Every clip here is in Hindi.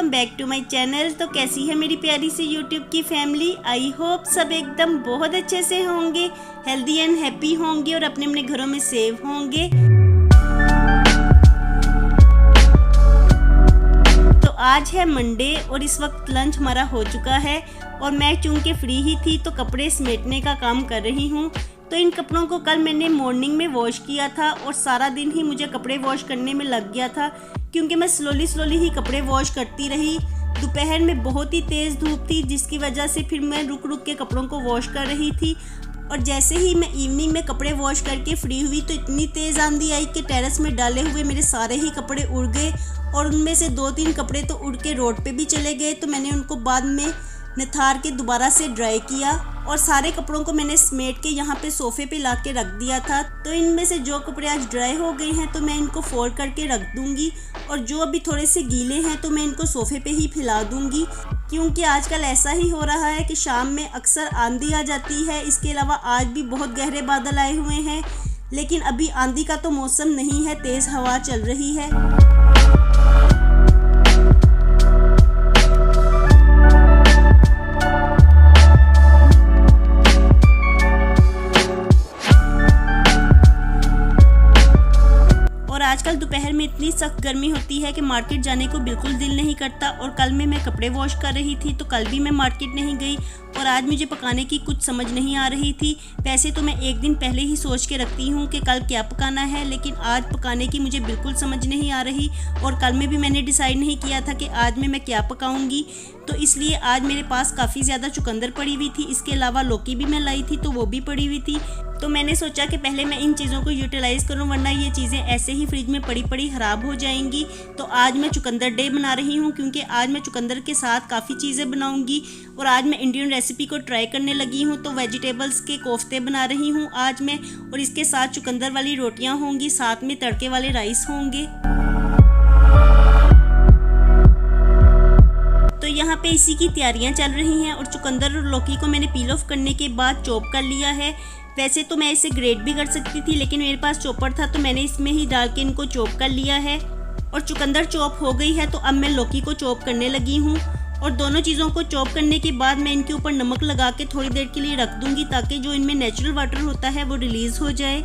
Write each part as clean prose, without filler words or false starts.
Welcome back to my channel. तो कैसी है मेरी प्यारी सी यूट्यूब की फैमिली। आई होप सब एकदम बहुत अच्छे से होंगे, हेल्दी एंड हैप्पी होंगे और अपने अपने घरों में सेफ होंगे। तो आज है मंडे और इस वक्त लंच हमारा हो चुका है और मैं चूंकि फ्री ही थी तो कपड़े समेटने का काम कर रही हूँ। तो इन कपड़ों को कल मैंने मॉर्निंग में वॉश किया था और सारा दिन ही मुझे कपड़े वॉश करने में लग गया था क्योंकि मैं स्लोली ही कपड़े वॉश करती रही। दोपहर में बहुत ही तेज़ धूप थी जिसकी वजह से फिर मैं रुक के कपड़ों को वॉश कर रही थी। और जैसे ही मैं इवनिंग में कपड़े वॉश करके फ्री हुई तो इतनी तेज़ आंधी आई कि टेरेस में डाले हुए मेरे सारे ही कपड़े उड़ गए और उनमें से 2-3 कपड़े तो उड़ के रोड पे भी चले गए। तो मैंने उनको बाद में निथार के दोबारा से ड्राई किया और सारे कपड़ों को मैंने समेट के यहाँ पे सोफ़े पे ला के रख दिया था। तो इनमें से जो कपड़े आज ड्राई हो गए हैं तो मैं इनको फोल्ड करके रख दूँगी और जो अभी थोड़े से गीले हैं तो मैं इनको सोफ़े पे ही फैला दूँगी क्योंकि आजकल ऐसा ही हो रहा है कि शाम में अक्सर आंधी आ जाती है। इसके अलावा आज भी बहुत गहरे बादल आए हुए हैं लेकिन अभी आंधी का तो मौसम नहीं है, तेज़ हवा चल रही है। आजकल दोपहर में इतनी सख्त गर्मी होती है कि मार्केट जाने को बिल्कुल दिल नहीं करता। और कल में मैं कपड़े वॉश कर रही थी तो कल भी मैं मार्केट नहीं गई और आज मुझे पकाने की कुछ समझ नहीं आ रही थी। वैसे तो मैं एक दिन पहले ही सोच के रखती हूँ कि कल क्या पकाना है, लेकिन आज पकाने की मुझे बिल्कुल समझ नहीं आ रही और कल में भी मैंने डिसाइड नहीं किया था कि आज में मैं क्या पकाऊँगी। तो इसलिए आज मेरे पास काफ़ी ज़्यादा चुकंदर पड़ी हुई थी, इसके अलावा लौकी भी मैं लाई थी तो वो भी पड़ी हुई थी। तो मैंने सोचा कि पहले मैं इन चीज़ों को यूटिलाइज़ करूं वरना ये चीज़ें ऐसे ही फ्रिज में पड़ी ख़राब हो जाएंगी। तो आज मैं चुकंदर डे बना रही हूं क्योंकि आज मैं चुकंदर के साथ काफ़ी चीज़ें बनाऊंगी और आज मैं इंडियन रेसिपी को ट्राई करने लगी हूं। तो वेजिटेबल्स के कोफ्ते बना रही हूं आज मैं और इसके साथ चुकंदर वाली रोटियाँ होंगी, साथ में तड़के वाले राइस होंगे। तो यहाँ पे इसी की तैयारियाँ चल रही हैं और चुकंदर और लौकी को मैंने पील ऑफ करने के बाद चॉप कर लिया है। वैसे तो मैं इसे ग्रेट भी कर सकती थी लेकिन मेरे पास चॉपर था तो मैंने इसमें ही डाल के इनको चॉप कर लिया है। और चुकंदर चॉप हो गई है तो अब मैं लौकी को चॉप करने लगी हूँ और दोनों चीज़ों को चॉप करने के बाद मैं इनके ऊपर नमक लगा के थोड़ी देर के लिए रख दूँगी ताकि जो इनमें नेचुरल वाटर होता है वो रिलीज़ हो जाए।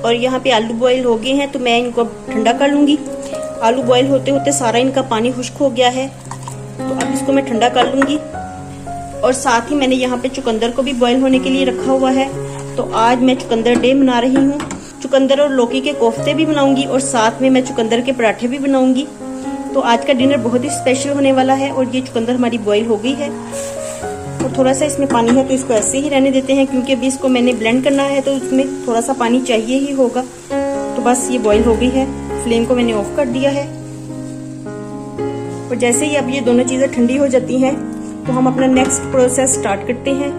और यहाँ पे आलू बॉईल हो गए हैं तो मैं इनको ठंडा कर लूँगी। आलू बॉईल होते होते सारा इनका पानी खुश्क हो गया है तो अब इसको मैं ठंडा कर लूँगी। और साथ ही मैंने यहाँ पे चुकंदर को भी बॉईल होने के लिए रखा हुआ है। तो आज मैं चुकंदर डे बना रही हूँ। चुकंदर और लौकी के कोफ्ते भी बनाऊँगी और साथ में मैं चुकंदर के पराठे भी बनाऊँगी। तो आज का डिनर बहुत ही स्पेशल होने वाला है। और ये चुकंदर हमारी बॉईल हो गई है और थोड़ा सा इसमें पानी है तो इसको ऐसे ही रहने देते हैं क्योंकि अभी इसको मैंने ब्लेंड करना है तो इसमें थोड़ा सा पानी चाहिए ही होगा। तो बस ये बॉईल हो गई है, फ्लेम को मैंने ऑफ कर दिया है। और जैसे ही अब ये दोनों चीज़ें ठंडी हो जाती हैं तो हम अपना नेक्स्ट प्रोसेस स्टार्ट करते हैं।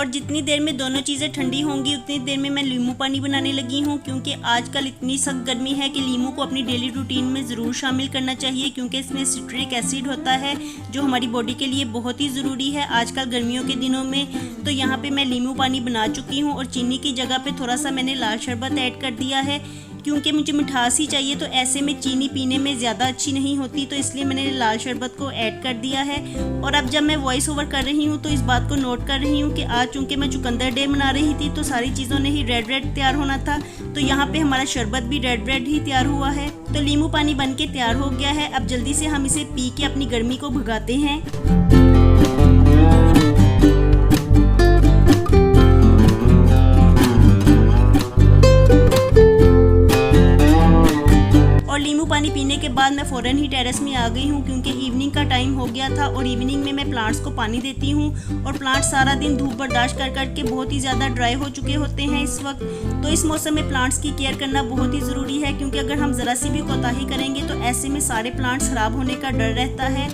जितनी देर में दोनों चीज़ें ठंडी होंगी उतनी देर में मैं नींबू पानी बनाने लगी हूँ क्योंकि आजकल इतनी सख्त गर्मी है कि नींबू को अपनी डेली रूटीन में ज़रूर शामिल करना चाहिए क्योंकि इसमें सिट्रिक एसिड होता है जो हमारी बॉडी के लिए बहुत ही ज़रूरी है आजकल गर्मियों के दिनों में। तो यहाँ पे मैं नींबू पानी बना चुकी हूँ और चीनी की जगह पे थोड़ा सा मैंने लाल शरबत ऐड कर दिया है क्योंकि मुझे मिठास ही चाहिए। तो ऐसे में चीनी पीने में ज़्यादा अच्छी नहीं होती तो इसलिए मैंने लाल शरबत को ऐड कर दिया है। और अब जब मैं वॉइस ओवर कर रही हूँ तो इस बात को नोट कर रही हूँ कि आज चूँकि मैं चुकंदर डे बना रही थी तो सारी चीज़ों ने ही रेड तैयार होना था। तो यहाँ पे हमारा शरबत भी रेड ही तैयार हुआ है। तो नींबू पानी बन के तैयार हो गया है। अब जल्दी से हम इसे पी के अपनी गर्मी को भगाते हैं। नींबू पानी पीने के बाद मैं फ़ौरन ही टेरेस में आ गई हूँ क्योंकि इवनिंग का टाइम हो गया था और इवनिंग में मैं प्लांट्स को पानी देती हूँ और प्लांट सारा दिन धूप बर्दाश्त कर के बहुत ही ज़्यादा ड्राई हो चुके होते हैं इस वक्त। तो इस मौसम में प्लांट्स की केयर करना बहुत ही ज़रूरी है क्योंकि अगर हम ज़रा सी भी कोताही करेंगे तो ऐसे में सारे प्लांट्स ख़राब होने का डर रहता है।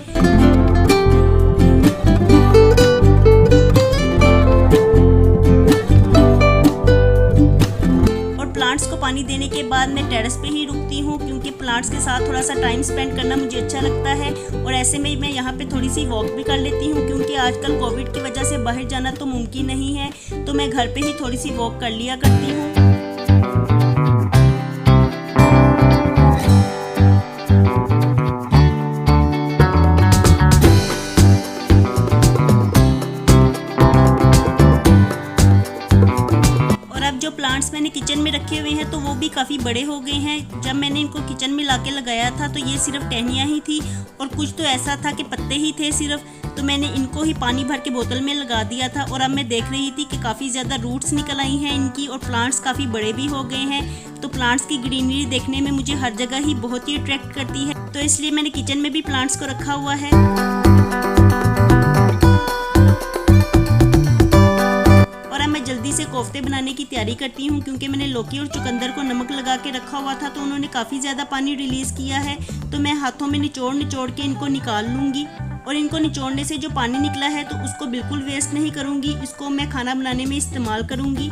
प्लांट्स को पानी देने के बाद मैं टेरेस पे ही रुकती हूँ क्योंकि प्लांट्स के साथ थोड़ा सा टाइम स्पेंड करना मुझे अच्छा लगता है। और ऐसे में मैं यहाँ पे थोड़ी सी वॉक भी कर लेती हूँ, क्योंकि आजकल कोविड की वजह से बाहर जाना तो मुमकिन नहीं है, तो मैं घर पे ही थोड़ी सी वॉक कर लिया करती हूँ। जो प्लांट्स मैंने किचन में रखे हुए हैं तो वो भी काफ़ी बड़े हो गए हैं। जब मैंने इनको किचन में लाके लगाया था तो ये सिर्फ टहनियाँ ही थी और कुछ तो ऐसा था कि पत्ते ही थे सिर्फ, तो मैंने इनको ही पानी भर के बोतल में लगा दिया था। और अब मैं देख रही थी कि काफ़ी ज़्यादा रूट्स निकल आई हैं इनकी और प्लांट्स काफ़ी बड़े भी हो गए हैं। तो प्लांट्स की ग्रीनरी देखने में मुझे हर जगह ही बहुत ही अट्रैक्ट करती है, तो इसलिए मैंने किचन में भी प्लांट्स को रखा हुआ है। जल्दी से कोफ्ते बनाने की तैयारी करती हूँ, क्योंकि मैंने लौकी और चुकंदर को नमक लगा के रखा हुआ था तो उन्होंने काफ़ी ज़्यादा पानी रिलीज़ किया है। तो मैं हाथों में निचोड़ के इनको निकाल लूँगी और इनको निचोड़ने से जो पानी निकला है तो उसको बिल्कुल वेस्ट नहीं करूँगी, इसको मैं खाना बनाने में इस्तेमाल करूँगी।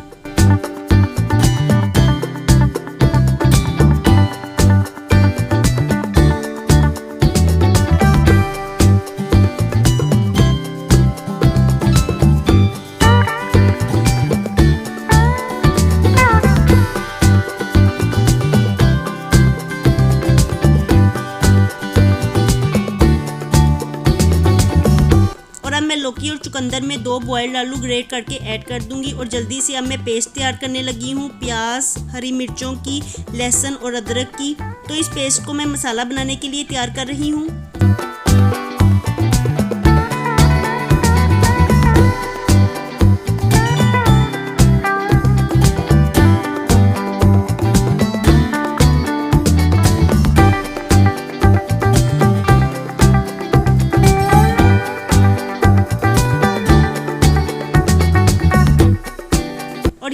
लौकी और चुकंदर में 2 बॉइल्ड आलू ग्रेट करके ऐड कर दूंगी और जल्दी से अब मैं पेस्ट तैयार करने लगी हूँ प्याज, हरी मिर्चों की, लहसुन और अदरक की। तो इस पेस्ट को मैं मसाला बनाने के लिए तैयार कर रही हूँ।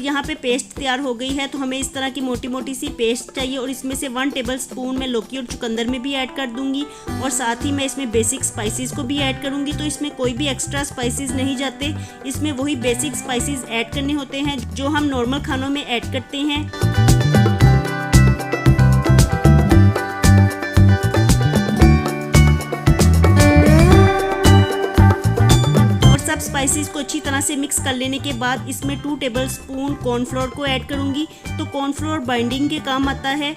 यहाँ पे पेस्ट तैयार हो गई है, तो हमें इस तरह की मोटी मोटी सी पेस्ट चाहिए और इसमें से 1 टेबलस्पून मैं लौकी और चुकंदर में भी ऐड कर दूंगी और साथ ही मैं इसमें बेसिक स्पाइसेस को भी ऐड करूंगी। तो इसमें कोई भी एक्स्ट्रा स्पाइसेस नहीं जाते, इसमें वही बेसिक स्पाइसेस ऐड करने होते हैं जो हम नॉर्मल खानों में ऐड करते हैं। स्पाइसेस को अच्छी तरह से मिक्स कर लेने के बाद इसमें 2 टेबलस्पून कॉर्नफ्लोर को ऐड करूंगी। तो कॉर्नफ्लोर बाइंडिंग के काम आता है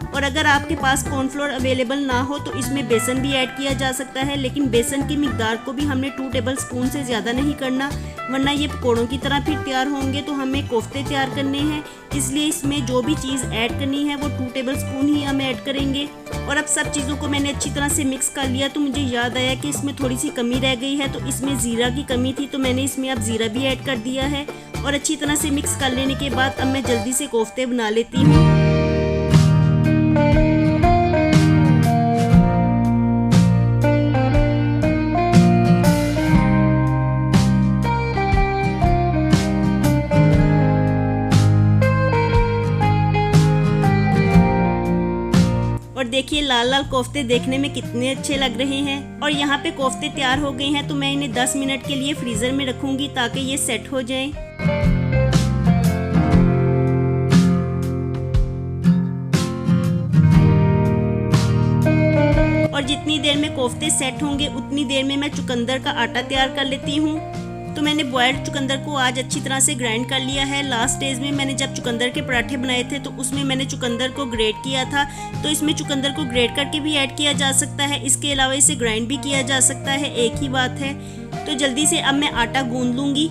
और अगर आपके पास कॉर्नफ्लोर अवेलेबल ना हो तो इसमें बेसन भी ऐड किया जा सकता है, लेकिन बेसन की मिकदार को भी हमने 2 टेबलस्पून से ज़्यादा नहीं करना, वरना ये पकौड़ों की तरह फिर तैयार होंगे। तो हमें कोफ्ते तैयार करने हैं, इसलिए इसमें जो भी चीज़ ऐड करनी है वो 2 टेबलस्पून ही हम ऐड करेंगे। और अब सब चीज़ों को मैंने अच्छी तरह से मिक्स कर लिया, तो मुझे याद आया कि इसमें थोड़ी सी कमी रह गई है, तो इसमें ज़ीरा की कमी थी, तो मैंने इसमें अब ज़ीरा भी ऐड कर दिया है। और अच्छी तरह से मिक्स कर लेने के बाद अब मैं जल्दी से कोफ्ते बना लेती हूँ। और देखिए लाल लाल कोफ्ते देखने में कितने अच्छे लग रहे हैं। और यहाँ पे कोफ्ते तैयार हो गए हैं, तो मैं इन्हें 10 मिनट के लिए फ्रीज़र में रखूँगी ताकि ये सेट हो जाएं। और जितनी देर में कोफ्ते सेट होंगे उतनी देर में मैं चुकंदर का आटा तैयार कर लेती हूँ। तो मैंने बॉयल्ड चुकंदर को आज अच्छी तरह से ग्राइंड कर लिया है। लास्ट स्टेज में मैंने जब चुकंदर के पराठे बनाए थे तो उसमें मैंने चुकंदर को ग्रेट किया था, तो इसमें चुकंदर को ग्रेट करके भी ऐड किया जा सकता है, इसके अलावा इसे ग्राइंड भी किया जा सकता है, एक ही बात है। तो जल्दी से अब मैं आटा गूंद लूँगी।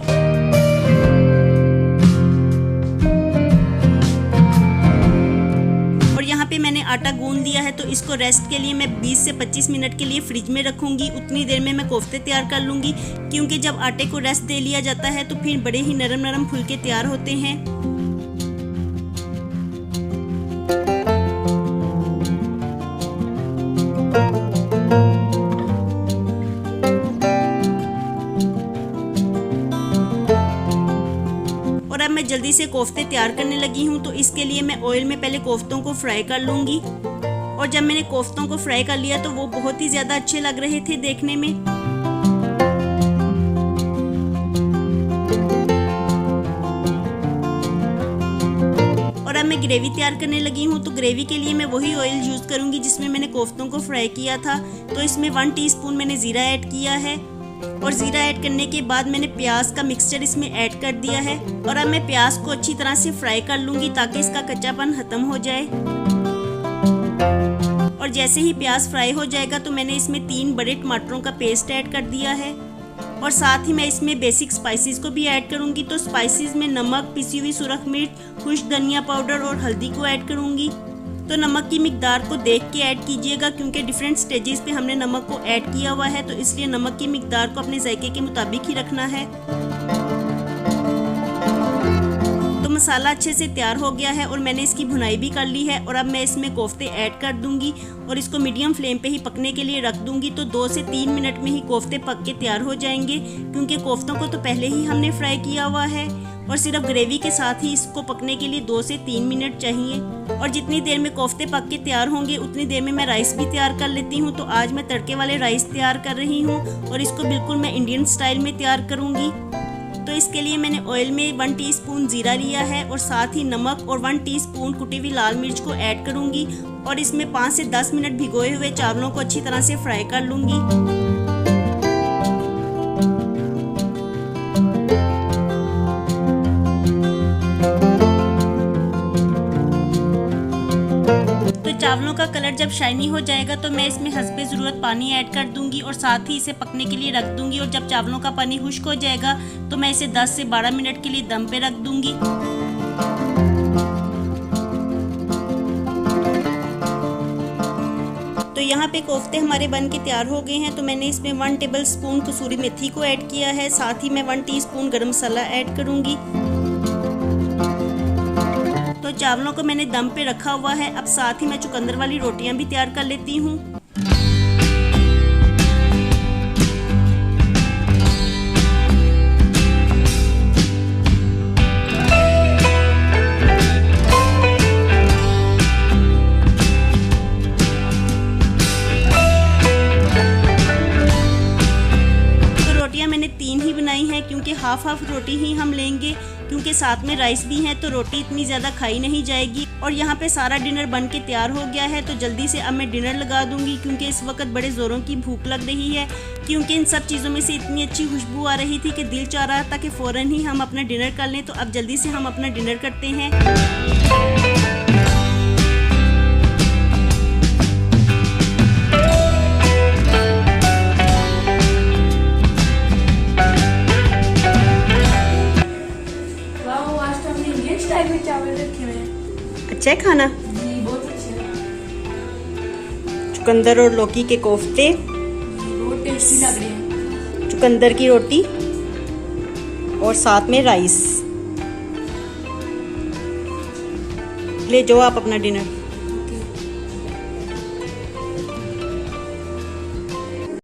यहाँ पे मैंने आटा गूंद दिया है, तो इसको रेस्ट के लिए मैं 20 से 25 मिनट के लिए फ्रिज में रखूंगी। उतनी देर में मैं कोफ्ते तैयार कर लूँगी, क्योंकि जब आटे को रेस्ट दे लिया जाता है तो फिर बड़े ही नरम नरम फुलके तैयार होते हैं। मैं जल्दी से कोफ्ते तैयार करने लगी हूँ, तो इसके लिए मैं ऑयल में पहले कोफ्तों को फ्राई कर लूँगी। और जब मैंने कोफ्तों को फ्राई कर लिया तो वो बहुत ही ज़्यादा अच्छे लग रहे थे देखने में। और अब मैं ग्रेवी तैयार करने लगी हूँ। तो ग्रेवी के लिए मैं वही ऑयल यूज़ करूँगी जिसमें मैंने कोफ्तों को फ्राई किया था। तो इसमें 1 टीस्पून मैंने ज़ीरा ऐड किया है और ज़ीरा ऐड करने के बाद मैंने प्याज का मिक्सचर इसमें ऐड कर दिया है। और अब मैं प्याज को अच्छी तरह से फ्राई कर लूँगी ताकि इसका कच्चापन ख़त्म हो जाए। और जैसे ही प्याज फ्राई हो जाएगा तो मैंने इसमें 3 बड़े टमाटरों का पेस्ट ऐड कर दिया है और साथ ही मैं इसमें बेसिक स्पाइसेस को भी ऐड करूंगी। तो स्पाइसेस में नमक, पिसी हुई सुरख मिर्च, खुश्क धनिया पाउडर और हल्दी को ऐड करूंगी। तो नमक की मिकदार को देख के ऐड कीजिएगा क्योंकि डिफरेंट स्टेजेस पे हमने नमक को ऐड किया हुआ है, तो इसलिए नमक की मिकदार को अपने जायके के मुताबिक ही रखना है। तो मसाला अच्छे से तैयार हो गया है और मैंने इसकी भुनाई भी कर ली है। और अब मैं इसमें कोफ्ते ऐड कर दूंगी और इसको मीडियम फ्लेम पे ही पकने के लिए रख दूंगी। तो 2 से 3 मिनट में ही कोफ्ते पक के तैयार हो जाएंगे क्योंकि कोफ्तों को तो पहले ही हमने फ्राई किया हुआ है और सिर्फ ग्रेवी के साथ ही इसको पकने के लिए 2 से 3 मिनट चाहिए। और जितनी देर में कोफ्ते पक के तैयार होंगे उतनी देर में मैं राइस भी तैयार कर लेती हूँ। तो आज मैं तड़के वाले राइस तैयार कर रही हूँ और इसको बिल्कुल मैं इंडियन स्टाइल में तैयार करूँगी। तो इसके लिए मैंने ऑयल में 1 टीस्पून जीरा लिया है और साथ ही नमक और 1 टीस्पून कुटी हुई लाल मिर्च को ऐड करूँगी और इसमें 5 से 10 मिनट भिगोए हुए चावलों को अच्छी तरह से फ्राई कर लूँगी। चावलों का कलर जब शाइनी हो जाएगा तो मैं इसमें हस्बे ज़रूरत पानी ऐड कर दूंगी और साथ ही इसे पकने के लिए रख दूंगी। और जब चावलों का पानी खुश्क हो जाएगा तो मैं इसे 10 से 12 मिनट के लिए दम पे रख दूंगी। तो यहाँ पे कोफ्ते हमारे बन के तैयार हो गए हैं। तो मैंने इसमें 1 टेबल स्पून कसूरी मेथी को ऐड किया है, साथ ही मैं 1 टीस्पून गरम मसाला ऐड करूँगी। तो चावलों को मैंने दम पे रखा हुआ है। अब साथ ही मैं चुकंदर वाली रोटियां भी तैयार कर लेती हूँ। तो रोटियां मैंने 3 ही बनाई हैं क्योंकि हाफ रोटी ही हम लेंगे क्योंकि साथ में राइस भी है तो रोटी इतनी ज़्यादा खाई नहीं जाएगी। और यहाँ पे सारा डिनर बन के तैयार हो गया है। तो जल्दी से अब मैं डिनर लगा दूंगी क्योंकि इस वक्त बड़े ज़ोरों की भूख लग रही है क्योंकि इन सब चीज़ों में से इतनी अच्छी खुशबू आ रही थी कि दिल चाह रहा था कि फ़ौरन ही हम अपना डिनर कर लें। तो अब जल्दी से हम अपना डिनर करते हैं। चावल रखे हुए हैं। अच्छा है खाना? जी बहुत अच्छे हैं। चुकंदर और लौकी के कोफ्ते बहुत टेस्टी लग रहे हैं। चुकंदर की रोटी और साथ में राइस। ले जाओ आप अपना डिनर।